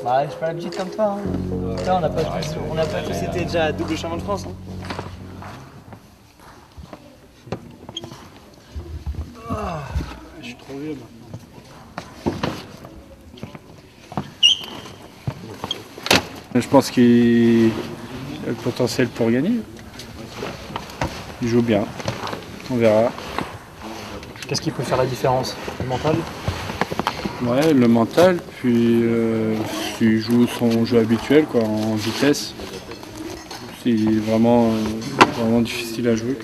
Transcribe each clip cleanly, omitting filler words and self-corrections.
Bah, j'ai pas l'habitude comme toi. Hein. Putain, on n'a pas tous été déjà double champion de France. Hein. Je suis trop vieux maintenant. Je pense qu'il a le potentiel pour gagner. Il joue bien. On verra. Qu'est-ce qui peut faire la différence? Le mental? Ouais, le mental, puis s'il joue son jeu habituel, quoi, en vitesse. C'est vraiment difficile à jouer.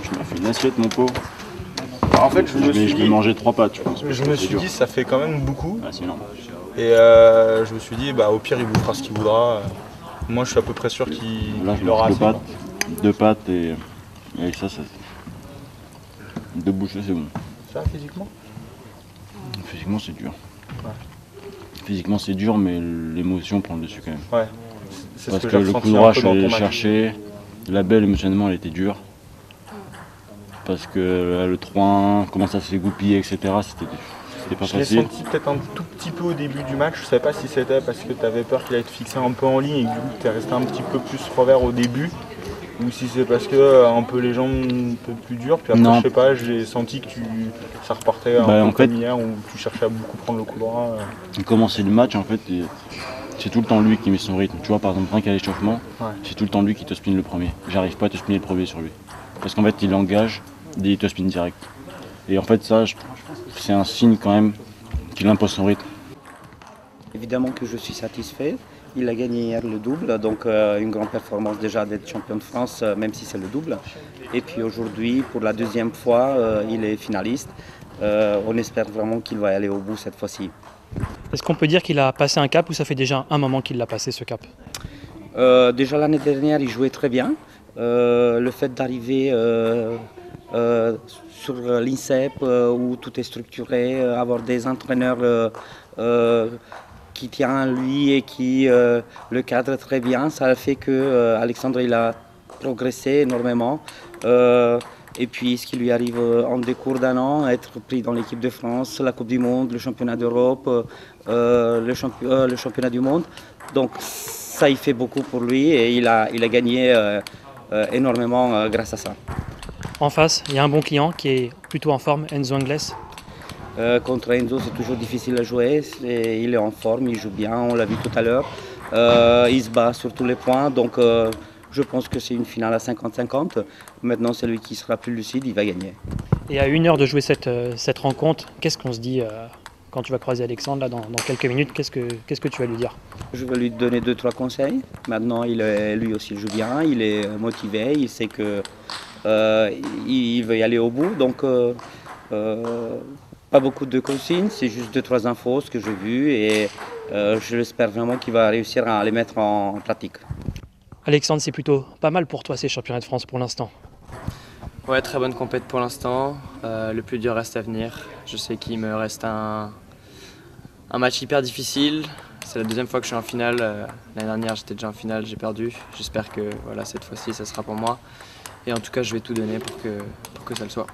Tu m'as fait une assiette, mon pot. En fait, je vais manger 3 pâtes, je pense. Je me suis dit, ça fait quand même beaucoup. Ah, c'est énorme. Et je me suis dit, bah, au pire, il vous fera ce qu'il voudra. Moi, je suis à peu près sûr qu'il aura assez. 2 pâtes et avec ça, 2 bouchées, c'est bon. Ça, physiquement? Physiquement, c'est dur. Ouais. Physiquement, c'est dur, mais l'émotion prend le dessus quand même. Ouais. C'est Parce ce que j'ai le coup ressenti de un droit, peu je dans suis ton allé match. chercher. La belle, émotionnellement, elle était dure. Parce que le 3-1, comment ça s'est goupillé, etc., c'était pas Je l'ai facile. senti peut-être un tout petit peu au début du match. Je savais pas si c'était parce que tu avais peur qu'il allait te fixer un peu en ligne et que du coup tu es resté un petit peu plus revers au début. Ou si c'est parce que un peu les jambes un peu plus dures. Puis après, Non. je sais pas, j'ai senti que ça repartait un peu en comme fait, hier où tu cherchais à beaucoup prendre le coup droit. Commencer le match, en fait, c'est tout le temps lui qui met son rythme. Tu vois, par exemple, rien qu'à l'échauffement, Ouais. c'est tout le temps lui qui te spin le premier. J'arrive pas à te spinner le premier sur lui. Parce qu'en fait, il engage et il te spin direct. Et en fait, ça, c'est un signe quand même qu'il impose son rythme. Évidemment que je suis satisfait. Il a gagné hier le double, donc une grande performance déjà d'être champion de France, même si c'est le double. Et puis aujourd'hui, pour la deuxième fois, il est finaliste. On espère vraiment qu'il va aller au bout cette fois-ci. Est-ce qu'on peut dire qu'il a passé un cap ou ça fait déjà un moment qu'il l'a passé ce cap? Déjà l'année dernière, il jouait très bien. Le fait d'arriver sur l'INSEP où tout est structuré, avoir des entraîneurs qui tient lui et qui le cadre très bien, ça a fait que Alexandre il a progressé énormément. Et puis ce qui lui arrive en décours d'un an, être pris dans l'équipe de France, la Coupe du Monde, le championnat d'Europe, le championnat du monde. Donc ça il fait beaucoup pour lui et il a gagné énormément grâce à ça. En face, il y a un bon client qui est plutôt en forme, Enzo Ingles. Contre Enzo, c'est toujours difficile à jouer. Il est en forme, il joue bien, on l'a vu tout à l'heure. Il se bat sur tous les points, donc je pense que c'est une finale à 50-50. Maintenant, celui qui sera plus lucide, il va gagner. Et à 1 heure de jouer cette rencontre, qu'est-ce qu'on se dit quand tu vas croiser Alexandre là, dans quelques minutes? Qu'est-ce que tu vas lui dire? Je vais lui donner 2-3 conseils. Maintenant, lui aussi il joue bien, il est motivé, il sait que il veut y aller au bout. Donc, pas beaucoup de consignes, c'est juste 2-3 infos, ce que j'ai vu, et je l'espère vraiment qu'il va réussir à les mettre en pratique. Alexandre, c'est plutôt pas mal pour toi ces championnats de France pour l'instant. Ouais, très bonne compète pour l'instant. Le plus dur reste à venir. Je sais qu'il me reste un match hyper difficile. C'est la deuxième fois que je suis en finale. L'année dernière, j'étais déjà en finale, j'ai perdu. J'espère que voilà, cette fois-ci, ça sera pour moi. Et en tout cas, je vais tout donner pour que ça le soit.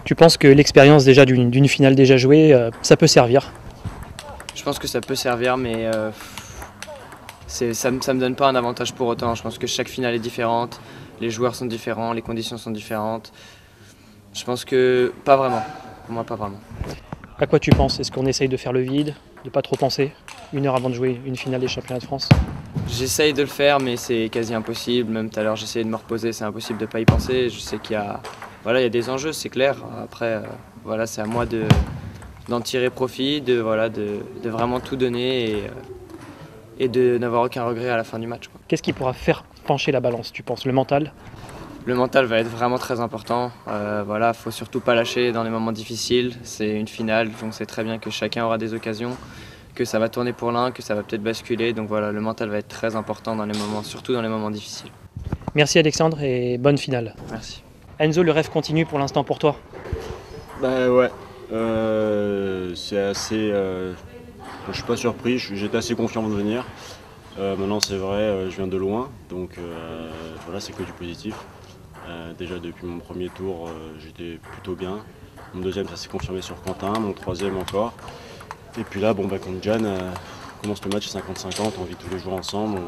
Tu penses que l'expérience déjà d'une finale déjà jouée, ça peut servir? Je pense que ça peut servir, mais ça me donne pas un avantage pour autant. Je pense que chaque finale est différente, les joueurs sont différents, les conditions sont différentes. Je pense que pas vraiment. Pour moi, pas vraiment. À quoi tu penses? Est-ce qu'on essaye de faire le vide, de pas trop penser 1 heure avant de jouer une finale des championnats de France? J'essaye de le faire, mais c'est quasi impossible. Même tout à l'heure, j'essayais de me reposer, c'est impossible de ne pas y penser. Je sais qu'il y a, il y a des enjeux, c'est clair. Après, c'est à moi d'en tirer profit, de vraiment tout donner et de n'avoir aucun regret à la fin du match. Qu'est-ce qui pourra faire pencher la balance, tu penses? Le mental? Le mental va être vraiment très important. Faut surtout pas lâcher dans les moments difficiles. C'est une finale, donc c'est très bien que chacun aura des occasions, que ça va tourner pour l'un, que ça va peut-être basculer. Donc voilà, le mental va être très important dans les moments, surtout dans les moments difficiles. Merci Alexandre et bonne finale. Merci. Enzo, le rêve continue pour l'instant pour toi? Bah ouais, c'est assez... je suis pas surpris, j'étais assez confiant de venir. Maintenant c'est vrai, je viens de loin, donc voilà, c'est que du positif. Déjà depuis mon premier tour, j'étais plutôt bien. Mon deuxième, ça s'est confirmé sur Quentin, mon troisième encore. Et puis là, contre Jan, on commence le match 50-50, on vit tous les jours ensemble,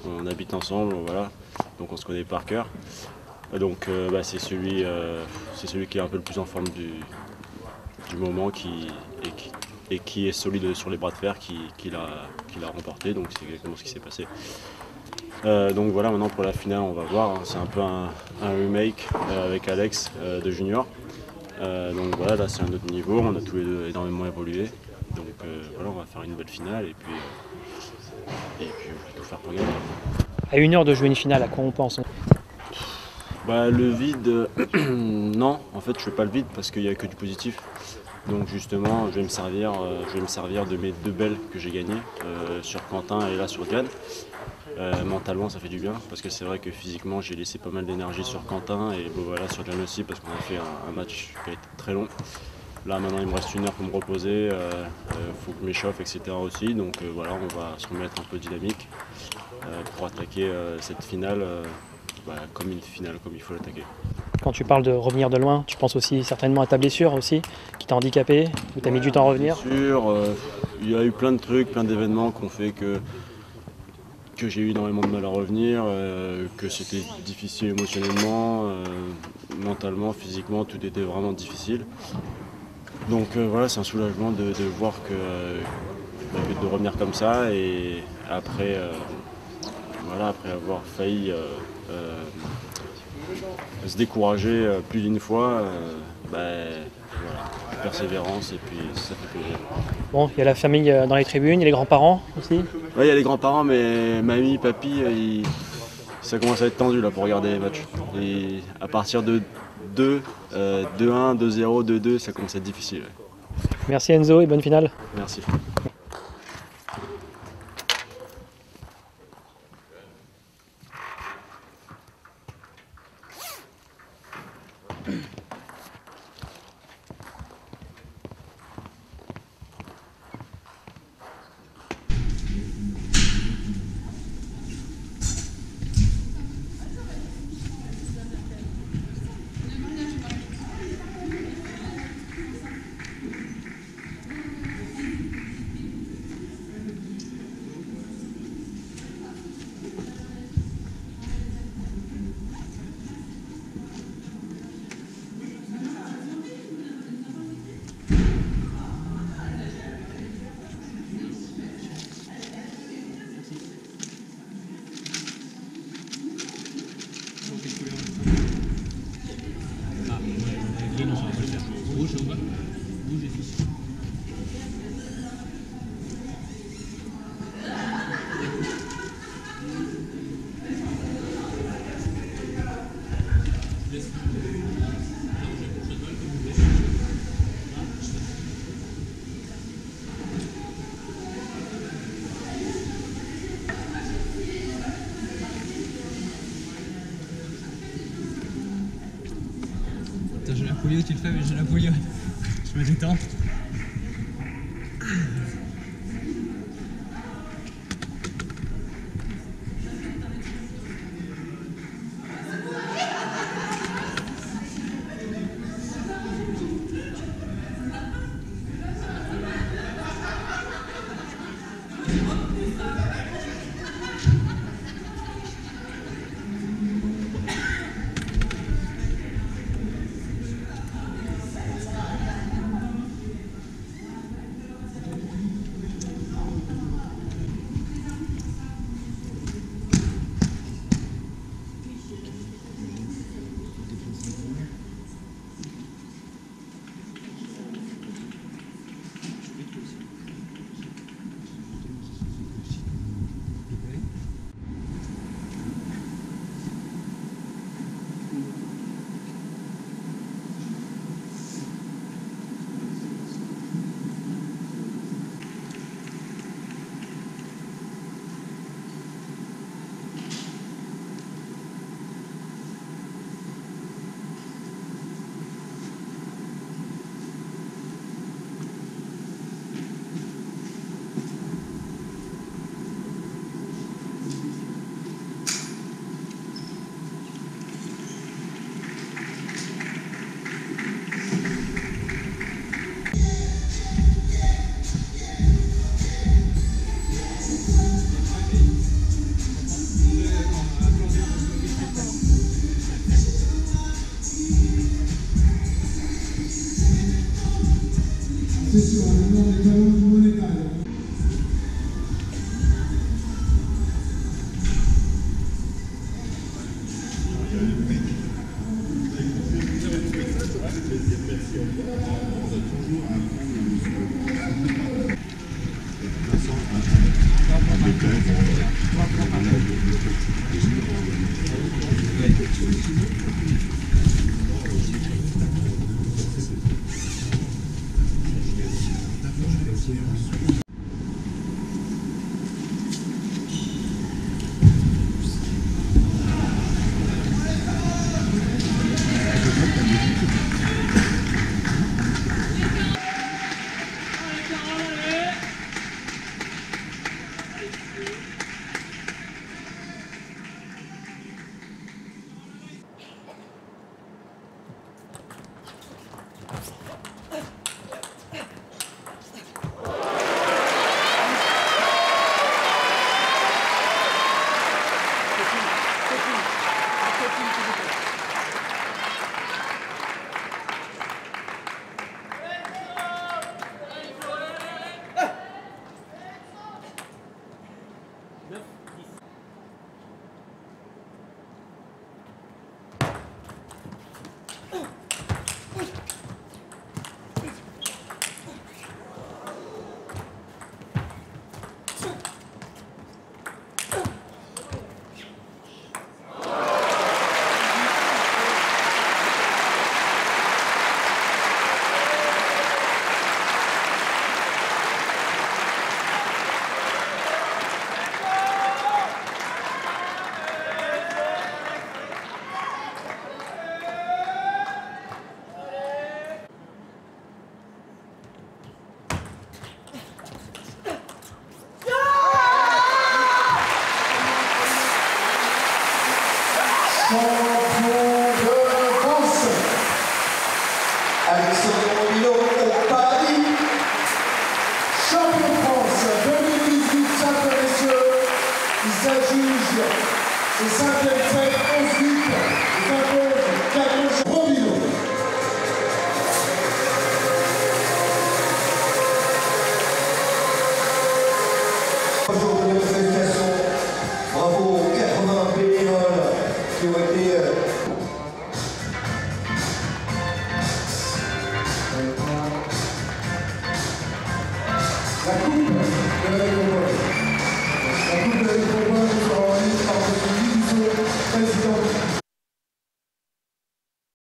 on habite ensemble, voilà. Donc on se connaît par cœur. Donc c'est celui qui est un peu le plus en forme du moment et qui est solide sur les bras de fer qui l'a remporté. Donc c'est exactement ce qui s'est passé. Donc voilà, maintenant pour la finale, on va voir. Hein. C'est un peu un remake avec Alex de junior. Donc voilà, là c'est un autre niveau, on a tous les deux énormément évolué. Donc voilà, on va faire une belle finale et puis on va tout faire pour gagner. À 1 heure de jouer une finale, à quoi on pense? Le vide, non, en fait je fais pas le vide parce qu'il n'y a que du positif. Donc justement, je vais me servir de mes 2 belles que j'ai gagnées sur Quentin et là sur Jan. Mentalement ça fait du bien parce que c'est vrai que physiquement j'ai laissé pas mal d'énergie sur Quentin et voilà sur Jan aussi parce qu'on a fait un match qui a été très long. Là maintenant il me reste 1 heure pour me reposer, faut que je m'échauffe etc. aussi. Donc voilà, on va se remettre un peu dynamique pour attaquer cette finale comme une finale, comme il faut l'attaquer. Quand tu parles de revenir de loin, tu penses aussi certainement à ta blessure aussi, qui t'a handicapé, ou t'as mis du temps à revenir? Bien sûr, il y a eu plein de trucs, plein d'événements qui ont fait que j'ai eu énormément de mal à revenir, que c'était difficile émotionnellement, mentalement, physiquement, tout était vraiment difficile. Donc voilà, c'est un soulagement de voir de revenir comme ça et après, après avoir failli se décourager plus d'une fois, persévérance et puis ça fait plaisir. Bon, il y a la famille dans les tribunes, il y a les grands-parents aussi. Ouais, il y a les grands-parents, mais mamie, papy, ça commence à être tendu là pour regarder les matchs. Et à partir de 2, 2-1, 2-0, 2-2, ça commence à être difficile. Ouais. Merci Enzo et bonne finale. Merci. J'ai la polio, tu le fais, mais j'ai la polio. Je me détends. Alexandre Robineau au paradis. Champion de France 2018, simple messieurs. Il s'adjuge ses 5e fêtes 11-8. Il impose Carlos Robineau. Bonjour, de félicitations. Bravo aux 80 bénévoles qui ont été la coupe de la